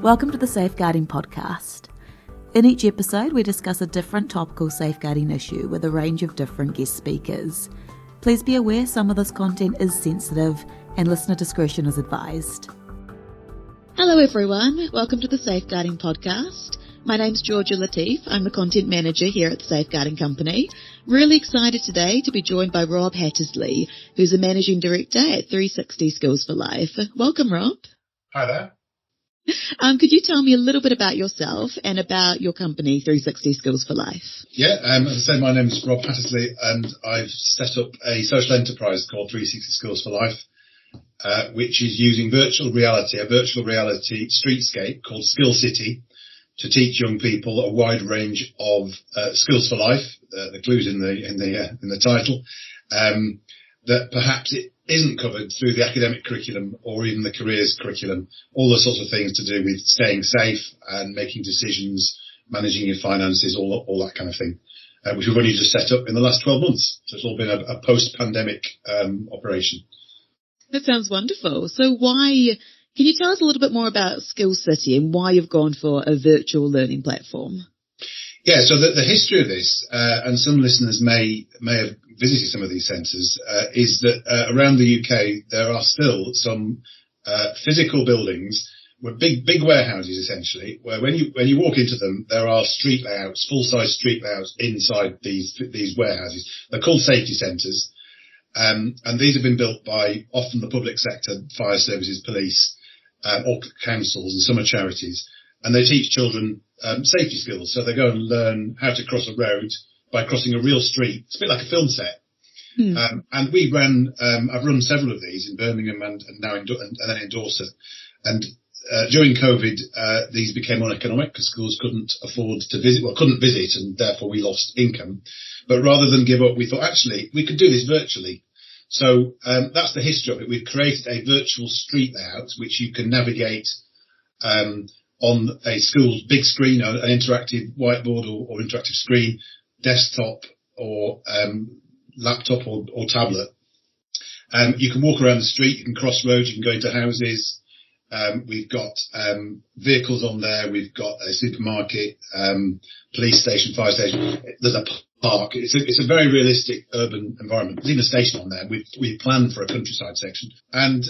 Welcome to the Safeguarding Podcast. In each episode, we discuss a different topical safeguarding issue with a range of different guest speakers. Please be aware some of this content is sensitive and listener discretion is advised. Hello everyone, welcome to the Safeguarding Podcast. My name's Georgia Latif. I'm the content manager here at the Safeguarding Company. Really excited today to be joined by Rob Hattersley, who's the Managing Director at 360 Skills for Life. Welcome, Rob. Hi there. Could you tell me a little bit about yourself and about your company, 360 Skills for Life? Yeah, as I said, my name is Rob Hattersley and I've set up a social enterprise called 360 Skills for Life, which is using a virtual reality streetscape called Skill City to teach young people a wide range of skills for life. The clues in the title, that perhaps it isn't covered through the academic curriculum or even the careers curriculum, all the sorts of things to do with staying safe and making decisions, managing your finances, all that kind of thing, which we've only just set up in the last 12 months. So it's all been a post-pandemic operation. That sounds wonderful. So can you tell us a little bit more about Skill City and why you've gone for a virtual learning platform? Yeah, so the history of this, and some listeners may have visited some of these centres, is that around the UK there are still some physical buildings, with big warehouses essentially, where when you walk into them there are street layouts, full-size street layouts inside these warehouses. They're called safety centres, and these have been built by often the public sector, fire services, police, or councils, and some are charities, and they teach children safety skills. So they go and learn how to cross a road by crossing a real street. It's a bit like a film set. And I've run several of these in Birmingham and now and then in Dorset. And during COVID, these became uneconomic because schools couldn't visit, and therefore we lost income. But rather than give up, we thought actually we could do this virtually. So that's the history of it. We've created a virtual street layout which you can navigate on a school's big screen, an interactive whiteboard or interactive screen, desktop or laptop or tablet. You can walk around the street, you can cross roads, you can go into houses. We've got vehicles on there, we've got a supermarket, police station, fire station. There's a park. It's a very realistic urban environment. There's even a station on there. We've planned for a countryside section. And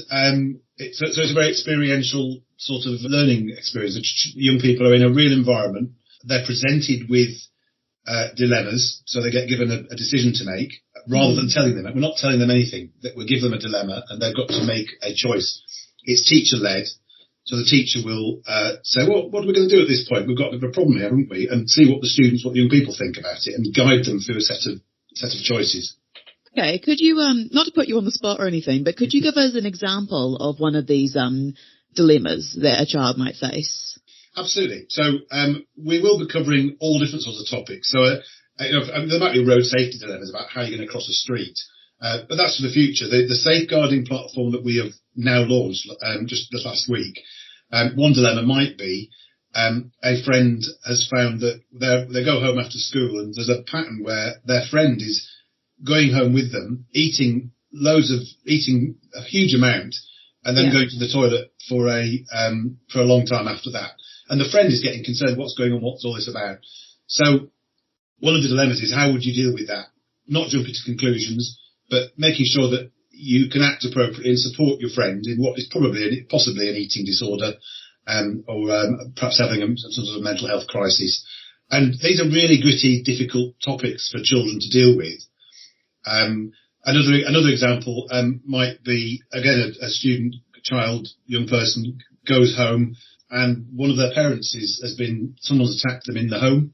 it's a very experiential sort of learning experience. Young people are in a real environment. They're presented with dilemmas, so they get given a decision to make rather than telling them. We're not telling them anything. We'll give them a dilemma and they've got to make a choice. It's teacher-led, so the teacher will say, well, what are we going to do at this point? We've got a problem here, haven't we? And see what the young people think about it and guide them through a set of choices. Okay, could you, not to put you on the spot or anything, but could you give us an example of one of these dilemmas that a child might face? Absolutely. So we will be covering all different sorts of topics. So there might be road safety dilemmas about how you're going to cross a street. But that's for the future. The safeguarding platform that we have now launched just last week, one dilemma might be a friend has found that they go home after school and there's a pattern where their friend is going home with them, eating a huge amount, and then going to the toilet for a long time after that. And the friend is getting concerned, what's going on, what's all this about? So one of the dilemmas is how would you deal with that? Not jumping to conclusions, but making sure that you can act appropriately and support your friend in what is possibly an eating disorder, or perhaps having some sort of mental health crisis. And these are really gritty, difficult topics for children to deal with. Another example might be, again, a student, child, young person goes home and one of their parents someone's attacked them in the home.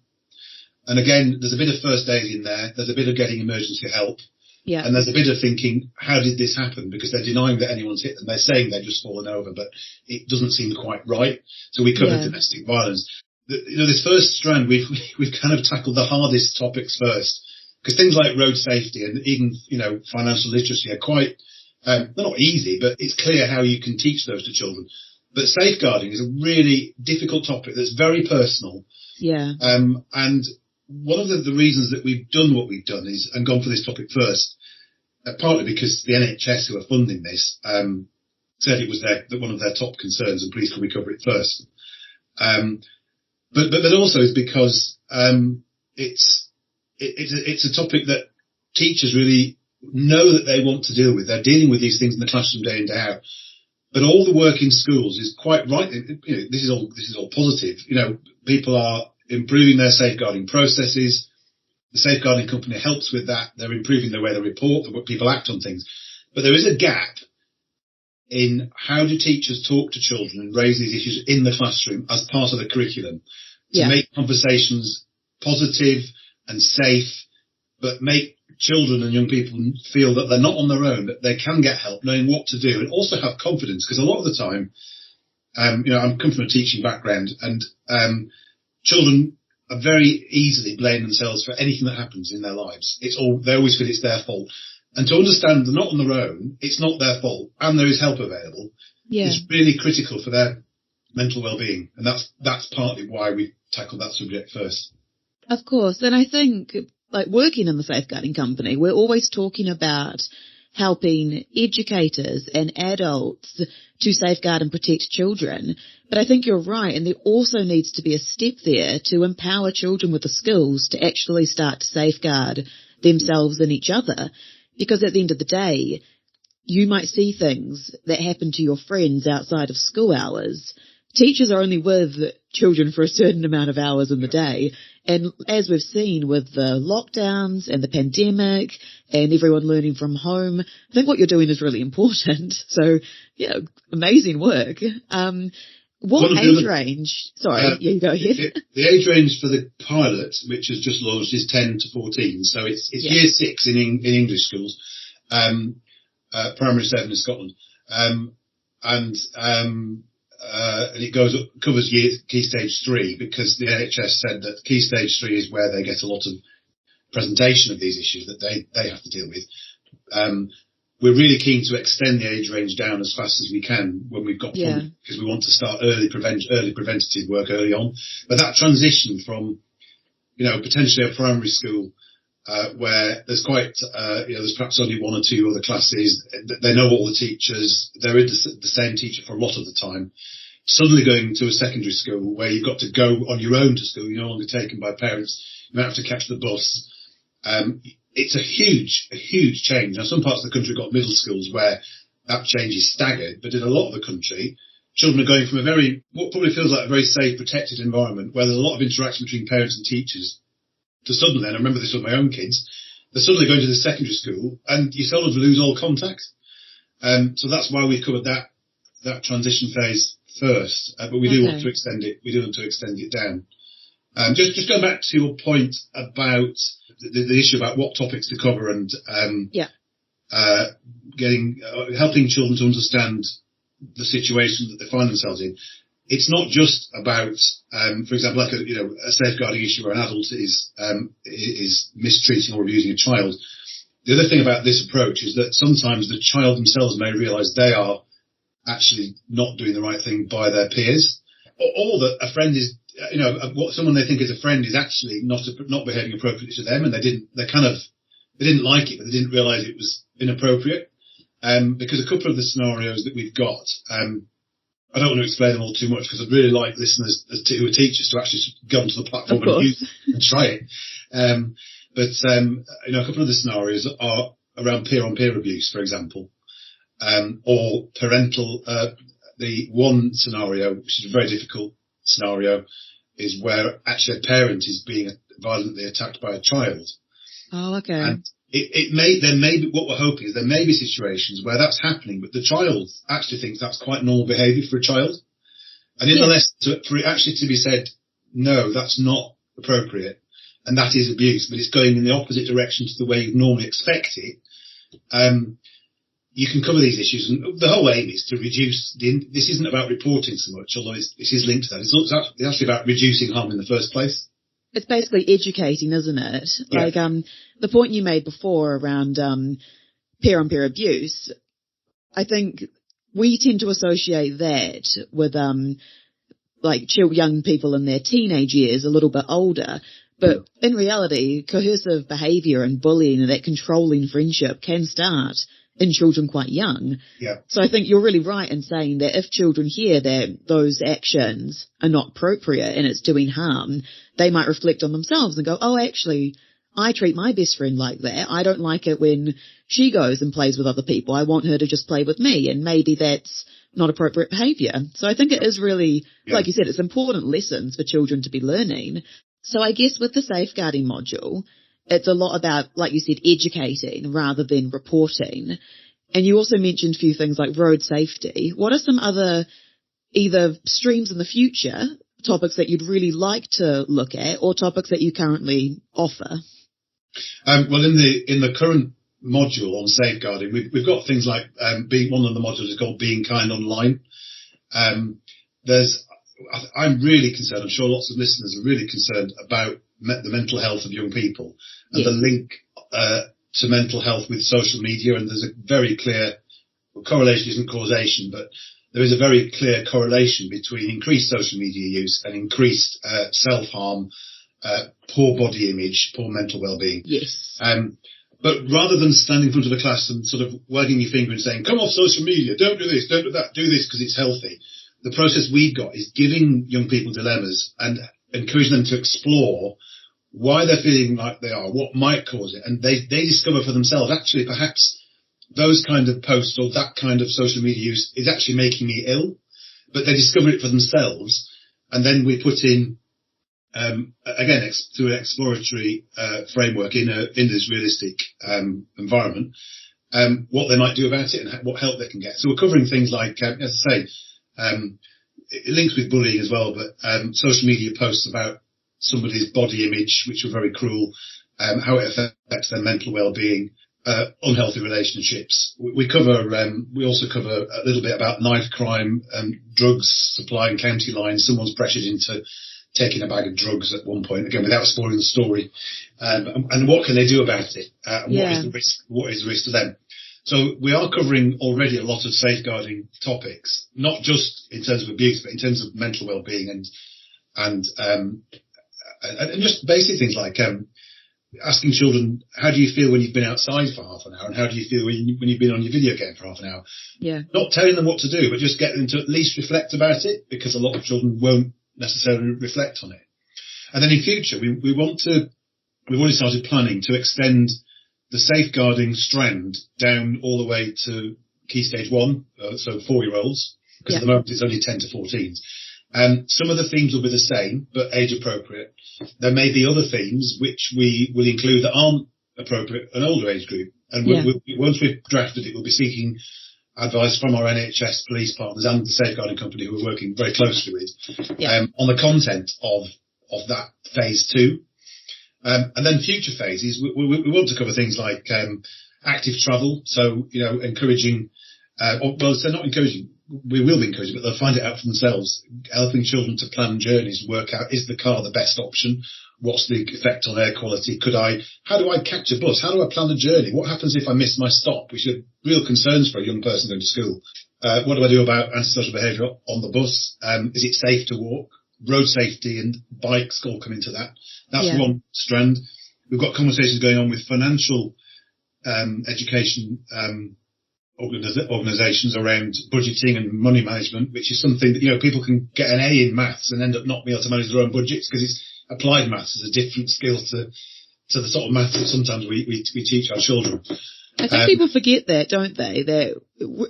And again, there's a bit of first aid in there. There's a bit of getting emergency help. Yeah. And there's a bit of thinking, how did this happen? Because they're denying that anyone's hit them. They're saying they've just fallen over, but it doesn't seem quite right. So we covered domestic violence. This first strand, we've kind of tackled the hardest topics first. Because things like road safety and even, financial literacy are quite, they're not easy, but it's clear how you can teach those to children. But safeguarding is a really difficult topic that's very personal. Yeah. And one of the reasons that we've done what we've done and gone for this topic first, partly because the NHS who are funding this, said it was one of their top concerns and please can we cover it first. But also is because it's a topic that teachers really know that they want to deal with. They're dealing with these things in the classroom day in, day out. But all the work in schools is quite right. This is all positive. People are improving their safeguarding processes. The safeguarding company helps with that. They're improving the way they report, the way people act on things. But there is a gap in how do teachers talk to children and raise these issues in the classroom as part of the curriculum to make conversations positive and safe, but make children and young people feel that they're not on their own, that they can get help, knowing what to do, and also have confidence. Because a lot of the time, I'm come from a teaching background, and children are very easily blame themselves for anything that happens in their lives. They always feel it's their fault. And to understand they're not on their own, it's not their fault, and there is help available, is really critical for their mental well-being. And that's partly why we tackled that subject first. Of course. And I think, like, working in the safeguarding company, we're always talking about helping educators and adults to safeguard and protect children. But I think you're right, and there also needs to be a step there to empower children with the skills to actually start to safeguard themselves and each other. Because at the end of the day, you might see things that happen to your friends outside of school hours. Teachers are only with children for a certain amount of hours in the day. And as we've seen with the lockdowns and the pandemic and everyone learning from home, I think what you're doing is really important. So, amazing work. What age range? Sorry, you go ahead. The age range for the pilot, which has just launched, is 10 to 14. So it's year 6 in English schools, primary 7 in Scotland. And it covers Key Stage 3, because the NHS said that Key Stage 3 is where they get a lot of presentation of these issues that they have to deal with. We're really keen to extend the age range down as fast as we can when we've got funding, because we want to start early preventative work early on. But that transition from, potentially a primary school where there's there's perhaps only 1 or 2 other classes, they know all the teachers, they're the same teacher for a lot of the time, suddenly going to a secondary school where you've got to go on your own to school, you're no longer taken by parents, you don't have to catch the bus. It's a huge change. Now, some parts of the country have got middle schools where that change is staggered, but in a lot of the country, children are going from what probably feels like a very safe, protected environment where there's a lot of interaction between parents and teachers, to suddenly, and I remember this with my own kids, they're suddenly going to the secondary school and you sort of lose all contact. So that's why we covered that transition phase first, but we do want to extend it. We do want to extend it down. Just going back to your point about the issue about what topics to cover and helping children to understand the situation that they find themselves in. It's not just about, for example, like a safeguarding issue where an adult is mistreating or abusing a child. The other thing about this approach is that sometimes the child themselves may realise they are actually not doing the right thing by their peers, or that a friend is, what someone they think is a friend is actually not behaving appropriately to them, and they didn't like it, but they didn't realise it was inappropriate. Because a couple of the scenarios that we've got, I don't want to explain them all too much because I'd really like listeners who are teachers to actually go onto the platform and try it. But a couple of the scenarios are around peer-on-peer abuse, for example, or parental. The one scenario, which is a very difficult scenario, is where actually a parent is being violently attacked by a child. Oh, okay. And there may be, what we're hoping is there may be situations where that's happening, but the child actually thinks that's quite normal behaviour for a child. And in the lesson, for it actually to be said, no, that's not appropriate, and that is abuse, but it's going in the opposite direction to the way you'd normally expect it, you can cover these issues. And the whole aim is to reduce, this isn't about reporting so much, although this is linked to that. It's actually about reducing harm in the first place. It's basically educating, isn't it? Yeah. Like the point you made before around peer-on-peer abuse, I think we tend to associate that with young people in their teenage years, a little bit older. But in reality, coercive behaviour and bullying and that controlling friendship can start in children quite young. Yeah. So I think you're really right in saying that if children hear that those actions are not appropriate and it's doing harm, they might reflect on themselves and go, oh, actually, I treat my best friend like that. I don't like it when she goes and plays with other people. I want her to just play with me, and maybe that's not appropriate behaviour. So I think it is really, like you said, it's important lessons for children to be learning. So I guess with the safeguarding module, it's a lot about, like you said, educating rather than reporting. And you also mentioned a few things like road safety. What are some other either streams in the future, topics that you'd really like to look at, or topics that you currently offer? Well, in the current module on safeguarding, we've got things like being one of the modules is called Being Kind Online. I'm really concerned. I'm sure lots of listeners are really concerned about the mental health of young people and the link to mental health with social media. And there's a very clear correlation, isn't causation, but there is a very clear correlation between increased social media use and increased self-harm, poor body image, poor mental well-being. Yes. But rather than standing in front of a class and sort of wagging your finger and saying, come off social media, don't do this, don't do that, do this because it's healthy, the process we've got is giving young people dilemmas and encouraging them to explore why they're feeling like they are, what might cause it. And they discover for themselves, actually, perhaps those kind of posts or that kind of social media use is actually making me ill. But they discover it for themselves. And then we put in, again, through an exploratory framework in this realistic environment, what they might do about it and what help they can get. So we're covering things like, as I say, it links with bullying as well, but social media posts about somebody's body image, which are very cruel, how it affects their mental well-being, unhealthy relationships. We also cover a little bit about knife crime, drugs supplying county lines. Someone's pressured into taking a bag of drugs at one point, again, without spoiling the story. And what can they do about it? And what is the risk to them? So we are covering already a lot of safeguarding topics, not just in terms of abuse, but in terms of mental well-being and just basic things like asking children, how do you feel when you've been outside for half an hour, and how do you feel when you've been on your video game for half an hour? Yeah. Not telling them what to do, but just get them to at least reflect about it, because a lot of children won't necessarily reflect on it. And then in future, we've already started planning to extend the safeguarding strand down all the way to Key Stage 1, so 4-year-olds, because at the moment it's only 10 to 14s. Some of the themes will be the same, but age appropriate. There may be other themes which we will include that aren't appropriate an older age group. And once we've drafted it, we'll be seeking advice from our NHS police partners and the safeguarding company, who we're working very closely with, on the content of that phase 2. And then future phases, we want to cover things like active travel. So, encouraging, not encouraging, we will be encouraging, but they'll find it out for themselves, helping children to plan journeys, work out, is the car the best option? What's the effect on air quality? How do I catch a bus? How do I plan a journey? What happens if I miss my stop? Which are real concerns for a young person going to school. What do I do about antisocial behaviour on the bus? Is it safe to walk? Road safety and bikes all come into that. That's one strand. We've got conversations going on with financial education organisations around budgeting and money management, which is something that, people can get an A in maths and end up not being able to manage their own budgets, because it's applied maths is a different skill to the sort of maths that sometimes we teach our children. I think people forget that, don't they? That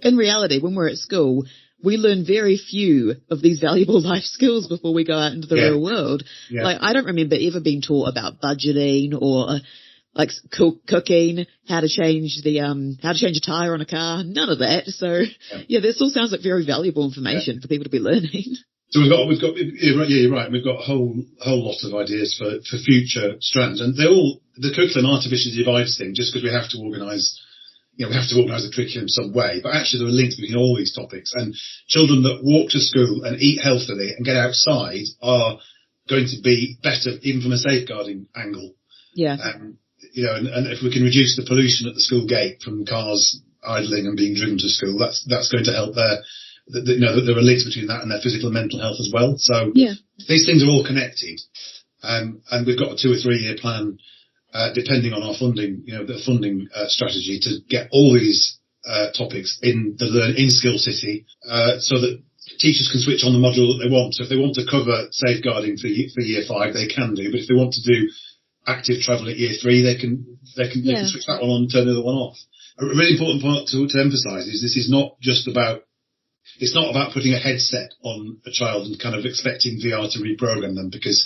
in reality, when we're at school, we learn very few of these valuable life skills before we go out into the real world. Yeah. Like, I don't remember ever being taught about budgeting or like cooking, how to change a tire on a car, none of that. So this all sounds like very valuable information for people to be learning. So we've got, you're right. We've got a whole lot of ideas for future strands, and the curriculum artificially divides things just because we have to organise the curriculum some way, but actually there are links between all these topics, and children that walk to school and eat healthily and get outside are going to be better even from a safeguarding angle. Yeah. And if we can reduce the pollution at the school gate from cars idling and being driven to school, that's going to help there are links between that and their physical and mental health as well. So these things are all connected. And we've got a 2 or 3 year plan, depending on our funding, the funding strategy, to get all these topics in Skill City, so that teachers can switch on the module that they want. So if they want to cover safeguarding for year 5, they can do. But if they want to do active travel at year 3, they can switch that one on and turn the other one off. A really important point to emphasise is this is not just about. It's not about putting a headset on a child and kind of expecting VR to reprogram them, because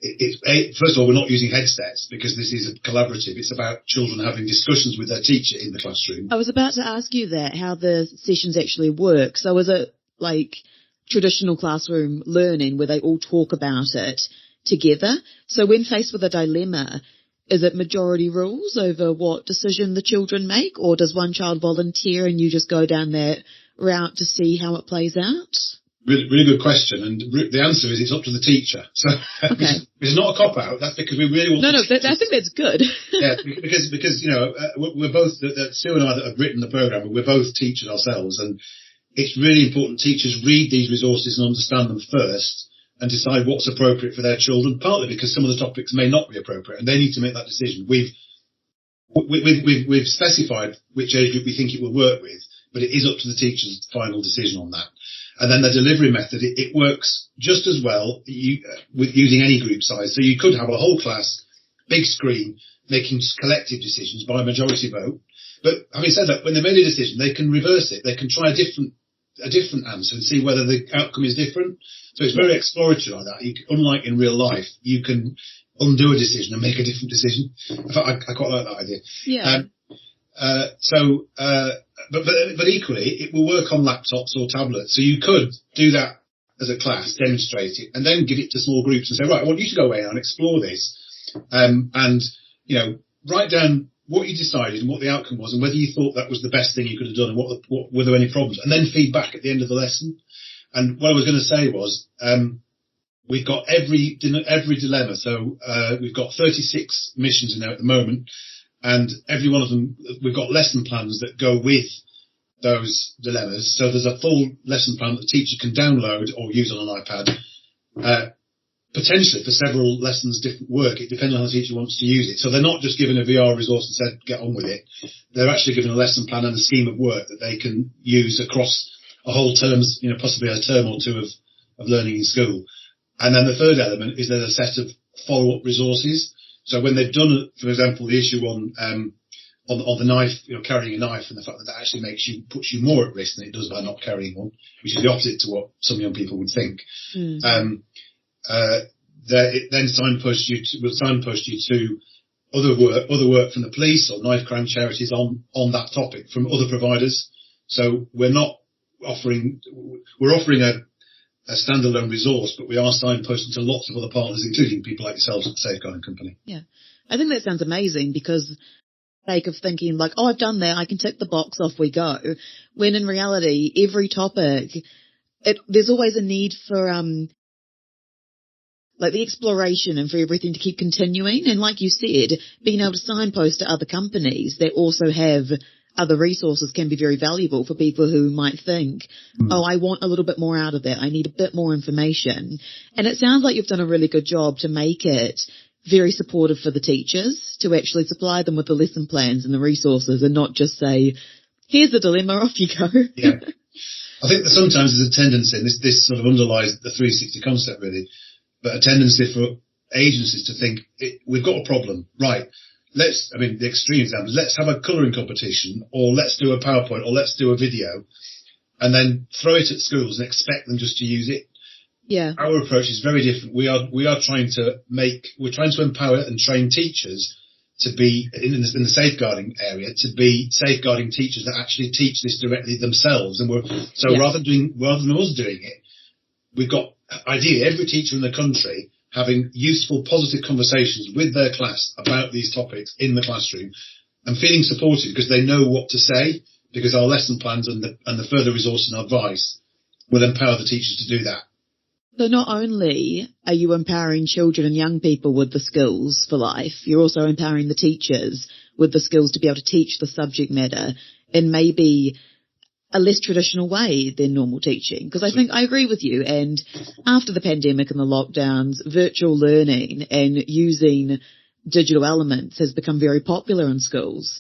first of all, we're not using headsets because this is a collaborative. It's about children having discussions with their teacher in the classroom. I was about to ask you that, how the sessions actually work. So is it like traditional classroom learning where they all talk about it together? So when faced with a dilemma, is it majority rules over what decision the children make, or does one child volunteer and you just go down that route to see how it plays out? Really good question, and the answer is it's up to the teacher. So okay. It's not a cop-out. That's because we really want. No, I think that's good. Yeah, because we're both Sue and I that have written the program. We're both teachers ourselves, and it's really important teachers read these resources and understand them first, and decide what's appropriate for their children. Partly because some of the topics may not be appropriate, and they need to make that decision. We've specified which age group we think it will work with, but it is up to the teacher's final decision on that. And then the delivery method, it works just as well with using any group size. So you could have a whole class, big screen, making collective decisions by majority vote. But having said that, when they made a decision, they can reverse it. They can try a different answer and see whether the outcome is different. So it's very exploratory like that. Unlike in real life, you can undo a decision and make a different decision. In fact, I quite like that idea. Yeah. But equally, it will work on laptops or tablets. So you could do that as a class, demonstrate it, and then give it to small groups and say, right, I want you to go away and explore this, and write down what you decided and what the outcome was, and whether you thought that was the best thing you could have done, and what were there any problems, and then feedback at the end of the lesson. And what I was going to say was, we've got every dilemma. So we've got 36 missions in there at the moment. And every one of them, we've got lesson plans that go with those dilemmas. So there's a full lesson plan that the teacher can download or use on an iPad, potentially for several lessons different work. It depends on how the teacher wants to use it. So they're not just given a VR resource and said, get on with it. They're actually given a lesson plan and a scheme of work that they can use across a whole term, possibly a term or two of learning in school. And then the third element is there's a set of follow-up resources. So when they've done, for example, the issue on the knife, carrying a knife, and the fact that actually puts you more at risk than it does by not carrying one, which is the opposite to what some young people would think. It then signposts you to other work from the police or knife crime charities on that topic from other providers. So we're offering a standalone resource, but we are signposting to lots of other partners, including people like yourselves at the Safeguarding Company. Yeah. I think that sounds amazing, because the sake of thinking like, oh, I've done that, I can tick the box, off we go. When in reality, every topic, there's always a need for, the exploration and for everything to keep continuing. And like you said, being able to signpost to other companies that also have other resources can be very valuable for people who might think, oh, I want a little bit more out of that. I need a bit more information. And it sounds like you've done a really good job to make it very supportive for the teachers, to actually supply them with the lesson plans and the resources and not just say, here's the dilemma, off you go. Yeah. I think that sometimes there's a tendency, and this sort of underlies the 360 concept really, but a tendency for agencies to think, we've got a problem, right? The extreme example is let's have a colouring competition, or let's do a PowerPoint, or let's do a video, and then throw it at schools and expect them just to use it. Yeah. Our approach is very different. We are trying to empower and train teachers to be in the safeguarding area, to be safeguarding teachers that actually teach this directly themselves. And rather than us doing it, we've got ideally every teacher in the country having useful, positive conversations with their class about these topics in the classroom, and feeling supported because they know what to say, because our lesson plans and the further resources and advice will empower the teachers to do that. So not only are you empowering children and young people with the skills for life, you're also empowering the teachers with the skills to be able to teach the subject matter in maybe a less traditional way than normal teaching. Because I think I agree with you. And after the pandemic and the lockdowns, virtual learning and using digital elements has become very popular in schools.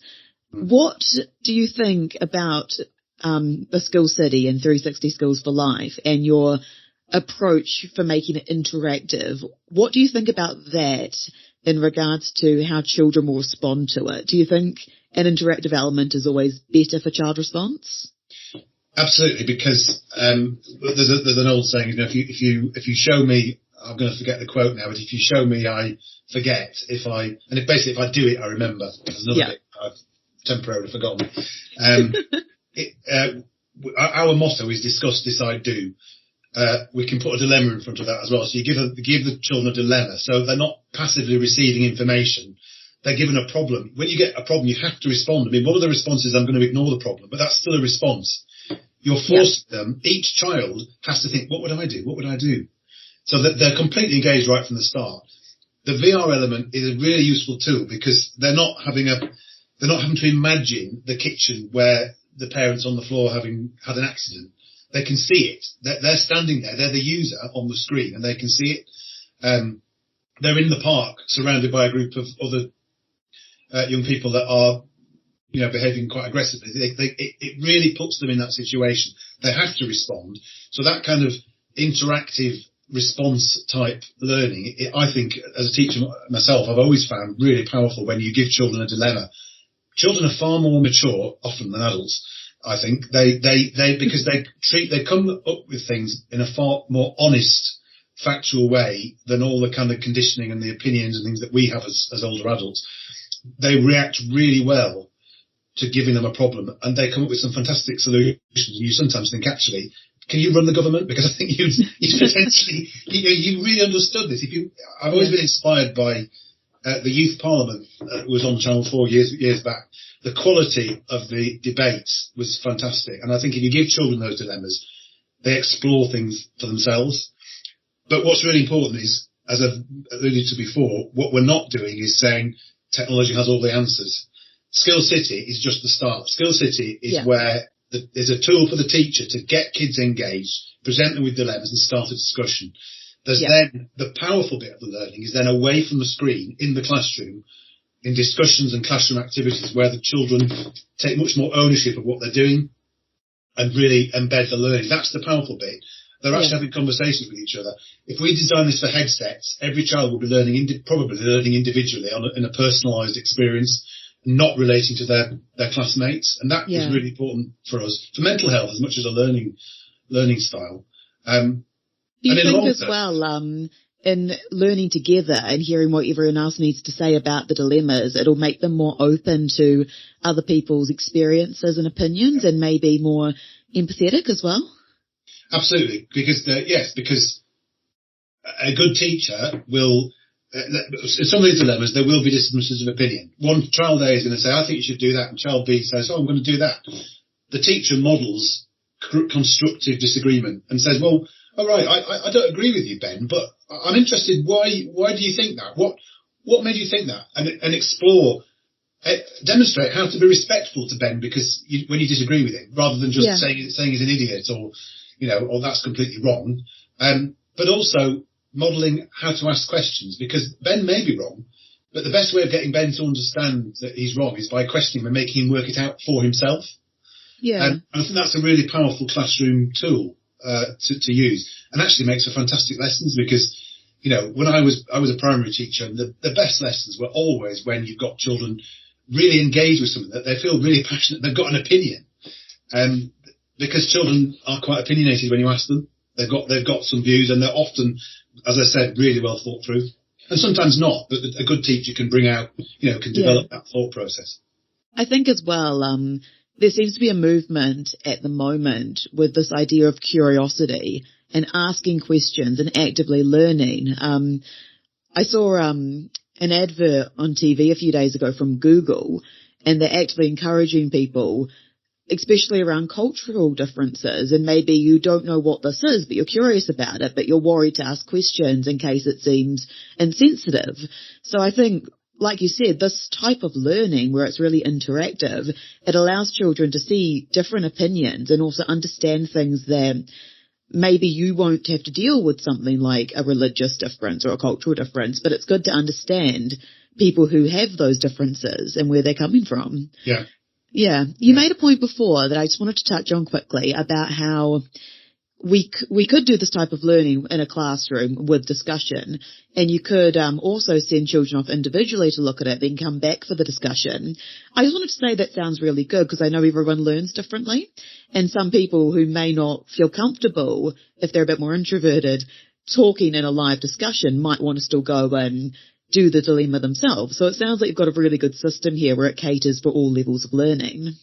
What do you think about the Skill City and 360 Skills for Life and your approach for making it interactive? What do you think about that in regards to how children will respond to it? Do you think an interactive element is always better for child response? Absolutely, because there's an old saying, if you show me, I'm going to forget the quote now, but if you show me, I forget. If I do it, I remember. There's another bit I've temporarily forgotten. Our motto is discuss, decide, do. We can put a dilemma in front of that as well. So you give the children a dilemma, so they're not passively receiving information. They're given a problem. When you get a problem, you have to respond. I mean, one of the responses is I'm going to ignore the problem, but that's still a response. You're forcing them. Each child has to think, what would I do? What would I do? So that they're completely engaged right from the start. The VR element is a really useful tool because they're not having to imagine the kitchen where the parents on the floor having had an accident. They can see it. They're standing there. They're the user on the screen and they can see it. They're in the park surrounded by a group of other young people that are, behaving quite aggressively. It really puts them in that situation. They have to respond. So that kind of interactive response type learning, I think as a teacher myself, I've always found really powerful when you give children a dilemma. Children are far more mature often than adults. I think because they come up with things in a far more honest, factual way than all the kind of conditioning and the opinions and things that we have as older adults. They react really well to giving them a problem, and they come up with some fantastic solutions. And you sometimes think, actually, can you run the government? Because I think you potentially, you really understood this. I've always been inspired by the Youth Parliament was on Channel 4 years back. The quality of the debates was fantastic. And I think if you give children those dilemmas, they explore things for themselves. But what's really important is, as I've alluded to before, what we're not doing is saying technology has all the answers. Skill City is just the start. Skill City is where there's a tool for the teacher to get kids engaged, present them with dilemmas and start a discussion. There's then the powerful bit of the learning is then away from the screen in the classroom, in discussions and classroom activities where the children take much more ownership of what they're doing and really embed the learning. That's the powerful bit. They're actually having conversations with each other. If we design this for headsets, every child will be probably learning individually in a personalised experience, not relating to their classmates. And that is really important for us, for mental health as much as a learning style. Do you think as well, in learning together and hearing what everyone else needs to say about the dilemmas, it'll make them more open to other people's experiences and opinions and maybe more empathetic as well? Absolutely, because a good teacher will, some of these dilemmas, there will be differences of opinion. One, child A is going to say, I think you should do that, and child B says, I'm going to do that. The teacher models constructive disagreement and says, well, all right, I don't agree with you, Ben, but I'm interested. Why do you think that? What made you think that? And explore, demonstrate how to be respectful to Ben because when you disagree with him, rather than just saying he's an idiot or that's completely wrong. But also modelling how to ask questions because Ben may be wrong, but the best way of getting Ben to understand that he's wrong is by questioning him and making him work it out for himself. Yeah, and I think that's a really powerful classroom tool to use, and actually makes for fantastic lessons because, when I was a primary teacher, and the best lessons were always when you've got children really engaged with something that they feel really passionate, they've got an opinion, because children are quite opinionated when you ask them. They've got some views, and they're often, as I said, really well thought through, and sometimes not. But a good teacher can bring out, can develop that thought process. I think as well, there seems to be a movement at the moment with this idea of curiosity and asking questions and actively learning. I saw an advert on TV a few days ago from Google, and they're actively encouraging people, especially around cultural differences, and maybe you don't know what this is, but you're curious about it, but you're worried to ask questions in case it seems insensitive. So I think, like you said, this type of learning where it's really interactive, it allows children to see different opinions and also understand things that maybe you won't have to deal with something like a religious difference or a cultural difference, but it's good to understand people who have those differences and where they're coming from. Yeah. Yeah. You made a point before that I just wanted to touch on quickly about how we could do this type of learning in a classroom with discussion, and you could also send children off individually to look at it, then come back for the discussion. I just wanted to say that sounds really good because I know everyone learns differently, and some people who may not feel comfortable, if they're a bit more introverted, talking in a live discussion might want to still go and do the dilemma themselves. So it sounds like you've got a really good system here where it caters for all levels of learning.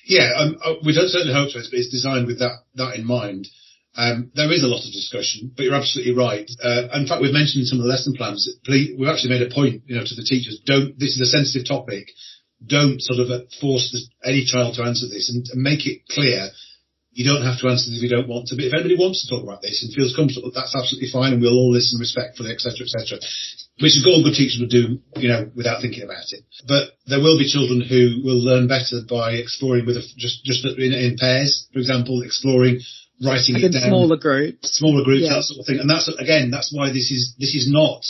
Yeah, we don't certainly hope so, but it's designed with that in mind. There is a lot of discussion, but you're absolutely right. In fact, we've mentioned in some of the lesson plans, we've actually made a point, to the teachers, this is a sensitive topic, don't sort of force any child to answer this, and make it clear you don't have to answer this if you don't want to, but if anybody wants to talk about this and feels comfortable, that's absolutely fine, and we'll all listen respectfully, etc., etc., which all good teachers would do, without thinking about it. But there will be children who will learn better by exploring with just in pairs, for example, exploring, writing it down. Smaller groups, yeah. That sort of thing. And that's why this is not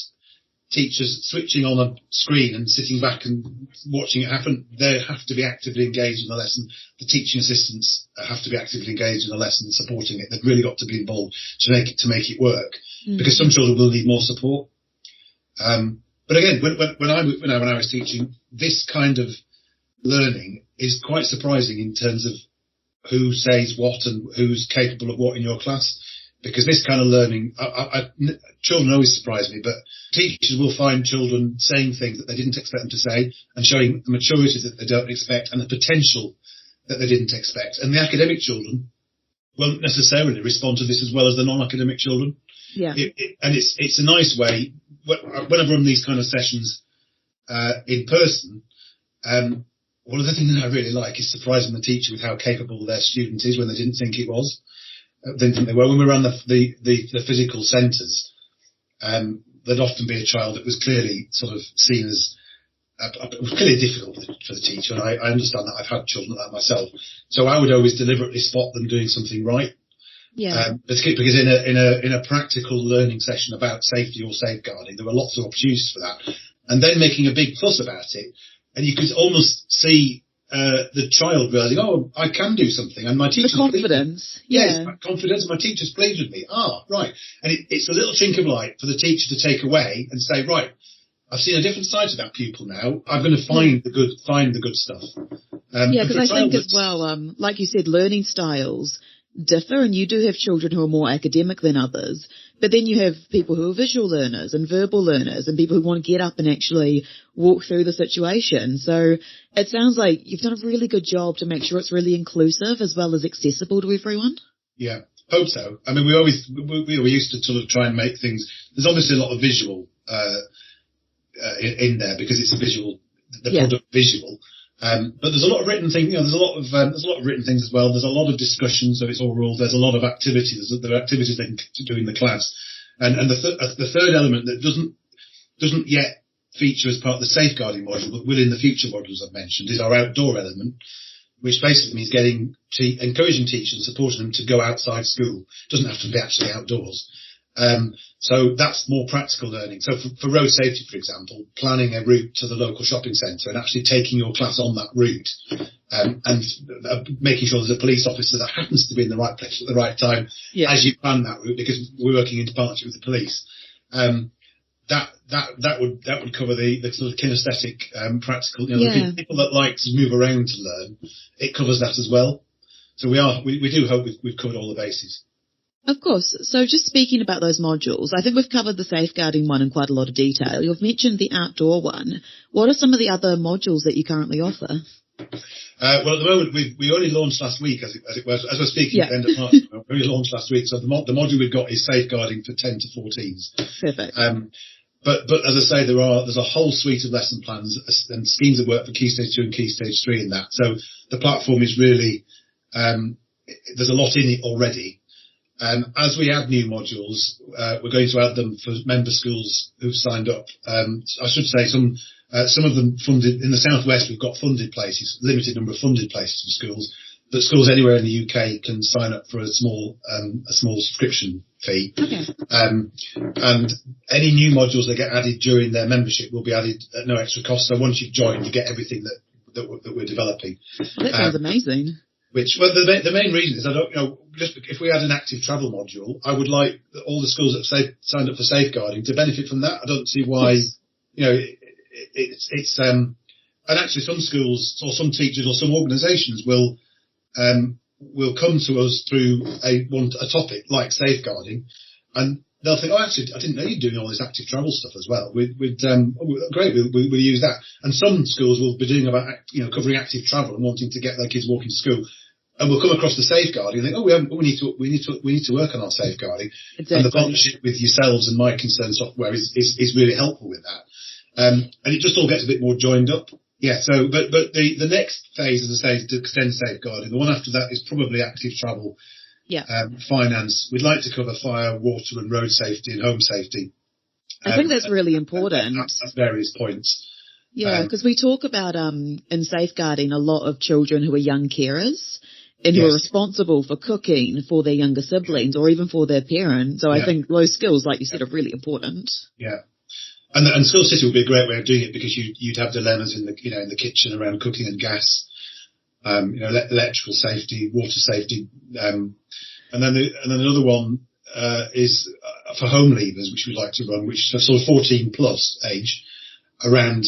teachers switching on a screen and sitting back and watching it happen. They have to be actively engaged in the lesson. The teaching assistants have to be actively engaged in the lesson, supporting it. They've really got to be involved to make it work, because some children will need more support. But again, when I was teaching, this kind of learning is quite surprising in terms of who says what and who's capable of what in your class, because this kind of learning, children always surprise me, but teachers will find children saying things that they didn't expect them to say and showing the maturity that they don't expect and the potential that they didn't expect. And the academic children won't necessarily respond to this as well as the non-academic children. Yeah. And it's a nice way. When I run these kind of sessions in person, one of the things that I really like is surprising the teacher with how capable their student is when they didn't think it was. Didn't think they were. When we ran the physical centres, there'd often be a child that was clearly sort of seen as it was clearly difficult for the teacher, and I understand that. I've had children like that myself, so I would always deliberately spot them doing something right. Yeah. Because in a practical learning session about safety or safeguarding, there were lots of opportunities for that, and then making a big fuss about it. And you could almost see the child realizing, oh, I can do something. And my teacher's the confidence. Yeah. Confidence. My teacher's pleased with me. Ah, right. And it's a little chink of light for the teacher to take away and say, right, I've seen a different side to that pupil now. I'm going to find the good stuff. Because I think as well, like you said, learning styles differ, and you do have children who are more academic than others, but then you have people who are visual learners and verbal learners and people who want to get up and actually walk through the situation. So it sounds like you've done a really good job to make sure it's really inclusive as well as accessible to everyone. Yeah, hope so. I mean, we used to sort of try and make things, there's obviously a lot of visual in there because it's a visual, the product visual. But there's a lot of written things. There's a lot of written things as well. There's a lot of discussion, so it's all rules. There's a lot of activities. There are activities they can do in the class, and the third element that doesn't yet feature as part of the safeguarding module, but will in the future modules I've mentioned, is our outdoor element, which basically means encouraging teachers and supporting them to go outside school. It doesn't have to be actually outdoors. So that's more practical learning. So for road safety, for example, planning a route to the local shopping centre and actually taking your class on that route, and making sure there's a police officer that happens to be in the right place at the right time as you plan that route, because we're working in partnership with the police. That would cover the sort of kinesthetic, practical, the people that like to move around to learn. It covers that as well. So we do hope we've covered all the bases. Of course. So just speaking about those modules, I think we've covered the safeguarding one in quite a lot of detail. You've mentioned the outdoor one. What are some of the other modules that you currently offer? Well, at the moment, we only launched last week, as we're speaking at the end of March. We only launched last week. So the module we've got is safeguarding for 10 to 14s. Perfect. But as I say, there's a whole suite of lesson plans and schemes of work for Key Stage 2 and Key Stage 3 in that. So the platform is really, there's a lot in it already. As we add new modules, we're going to add them for member schools who've signed up. I should say some of them funded. In the Southwest, we've got funded places, limited number of funded places for schools, but schools anywhere in the UK can sign up for a small subscription fee. Okay. And any new modules that get added during their membership will be added at no extra cost. So once you've joined, you get everything that that we're developing. That sounds amazing. The main reason is just if we had an active travel module, I would like all the schools that signed up for safeguarding to benefit from that. I don't see why, and actually some schools or some teachers or some organisations will come to us through a topic like safeguarding, and they'll think, oh, actually, I didn't know you're doing all this active travel stuff as well. Great, we'll use that. And some schools will be doing covering active travel and wanting to get their kids walking to school. And we'll come across the safeguarding and think, we need to work on our safeguarding. Exactly. And the partnership with yourselves and My Concern software is really helpful with that. And it just all gets a bit more joined up. Yeah. So, but the next phase, as I say, is to extend safeguarding. The one after that is probably active travel. Yeah. Finance. We'd like to cover fire, water and road safety and home safety. I think that's really important. At various points. Yeah, because we talk about in safeguarding a lot of children who are young carers and who are responsible for cooking for their younger siblings or even for their parents. So I think those skills, like you said, are really important. Yeah. And Skill City would be a great way of doing it because you'd have dilemmas in the kitchen around cooking and gas, electrical safety, water safety, and then another one is for home leavers, which we'd like to run, which is sort of 14 plus age, around.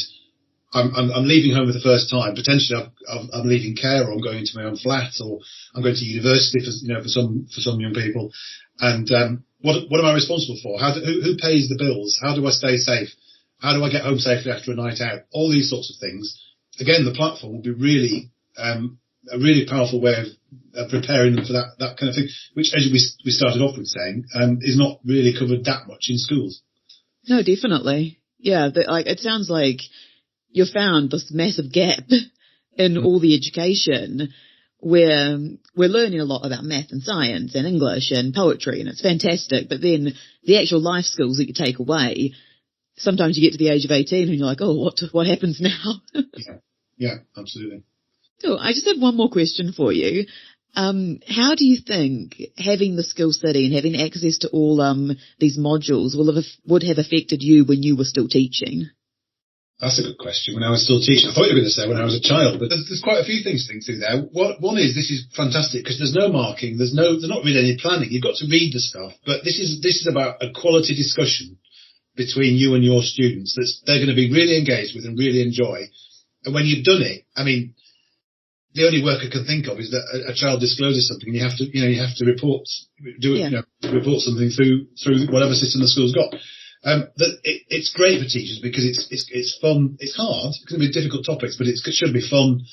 I'm leaving home for the first time. Potentially, I'm leaving care, or I'm going into my own flat, or I'm going to university for some young people. And what am I responsible for? Who pays the bills? How do I stay safe? How do I get home safely after a night out? All these sorts of things. Again, the platform will be really a really powerful way of preparing them for that kind of thing, which, as we started off with saying, is not really covered that much in schools. No, definitely. Yeah, it sounds like you found this massive gap in all the education where we're learning a lot about math and science and English and poetry, and it's fantastic. But then the actual life skills that you take away, sometimes you get to the age of 18 and you're like, oh, what happens now? Yeah, absolutely. Cool. I just have one more question for you. How do you think having the Skill City and having access to all these modules would have affected you when you were still teaching? That's a good question. When I was still teaching, I thought you were going to say when I was a child, but there's quite a few things to think through there. One is this is fantastic because there's no marking, there's not really any planning. You've got to read the stuff, but this is about a quality discussion between you and your students that they're going to be really engaged with and really enjoy. And when you've done it, I mean, the only work I can think of is that a child discloses something and you have to report something through whatever system the school's got. It's great for teachers because it's fun. It's hard. It's going to be difficult topics, but it should be fun,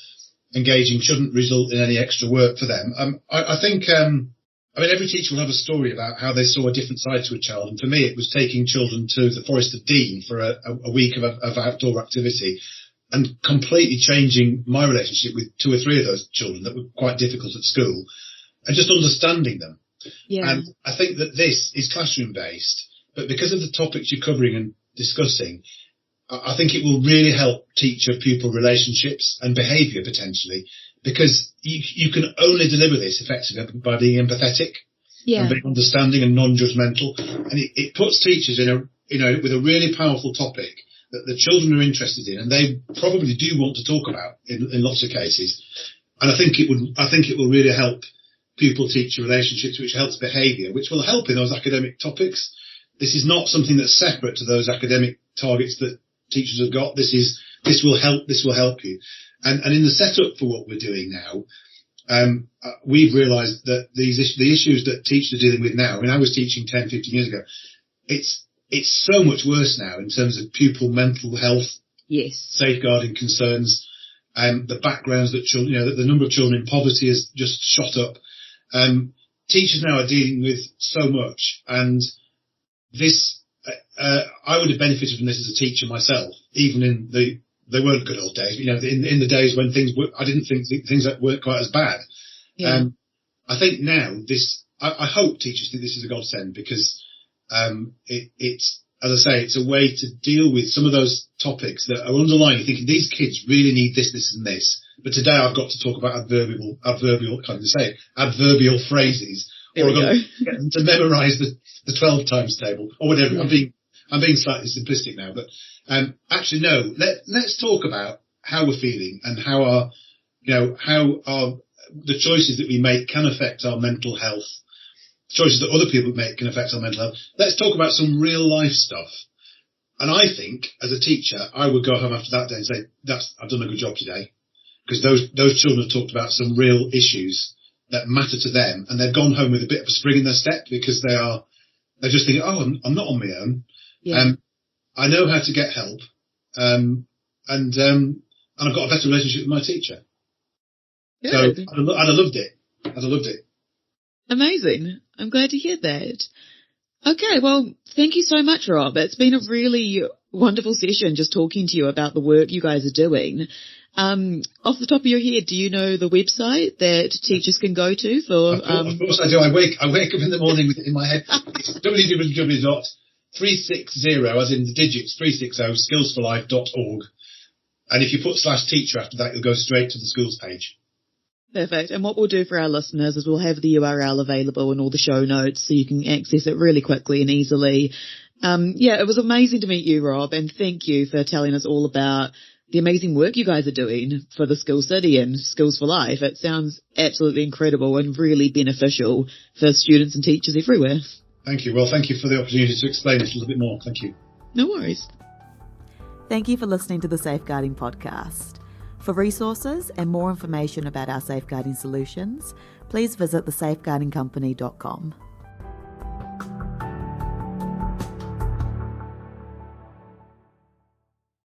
engaging. Shouldn't result in any extra work for them. I think every teacher will have a story about how they saw a different side to a child. And for me, it was taking children to the Forest of Dean for a week of outdoor activity, and completely changing my relationship with 2 or 3 of those children that were quite difficult at school, and just understanding them. Yeah. And I think that this is classroom based. But because of the topics you're covering and discussing, I think it will really help teacher-pupil relationships and behaviour potentially, because you can only deliver this effectively by being empathetic and being understanding and non-judgmental. And it puts teachers with a really powerful topic that the children are interested in, and they probably do want to talk about in lots of cases. And I think it will really help pupil-teacher relationships, which helps behaviour, which will help in those academic topics. This is not something that's separate to those academic targets that teachers have got. This will help you. And in the setup for what we're doing now, we've realised that the issues that teachers are dealing with now, I mean, I was teaching 10, 15 years ago. It's so much worse now in terms of pupil mental health, safeguarding concerns, the backgrounds that children, that the number of children in poverty has just shot up. Teachers now are dealing with so much, and this, I would have benefited from this as a teacher myself, even in they weren't good old days, in the days when things were, I didn't think things weren't quite as bad. Yeah. I think now I hope teachers think this is a godsend because, it's, as I say, it's a way to deal with some of those topics that are underlying. You're thinking these kids really need this, this and this. But today I've got to talk about adverbial phrases. Or I've got to get them to memorise the 12 times table or whatever. Yeah. I'm being slightly simplistic now, but actually no. Let's talk about how we're feeling and how the choices that we make can affect our mental health. Choices that other people make can affect our mental health. Let's talk about some real life stuff. And I think, as a teacher, I would go home after that day and say, I've done a good job today. Because those children have talked about some real issues that matter to them, and they've gone home with a bit of a spring in their step because they're just thinking, oh, I'm not on my own. Yeah. I know how to get help. And I've got a better relationship with my teacher. Good. So I'd have loved it. Amazing. I'm glad to hear that. Okay, well, thank you so much, Rob. It's been a really wonderful session just talking to you about the work you guys are doing. Off the top of your head, do you know the website that teachers can go to for? Of course I do. I wake up in the morning with it in my head. It's www.360, as in the digits, 360 skillsforlife.org. And if you put /teacher after that, you'll go straight to the schools page. Perfect. And what we'll do for our listeners is we'll have the URL available in all the show notes so you can access it really quickly and easily. It was amazing to meet you, Rob, and thank you for telling us all about the amazing work you guys are doing for the School City and Schools for Life. It sounds absolutely incredible and really beneficial for students and teachers everywhere. Thank you. Well, thank you for the opportunity to explain it a little bit more. Thank you. No worries. Thank you for listening to the Safeguarding Podcast. For resources and more information about our safeguarding solutions, please visit thesafeguardingcompany.com.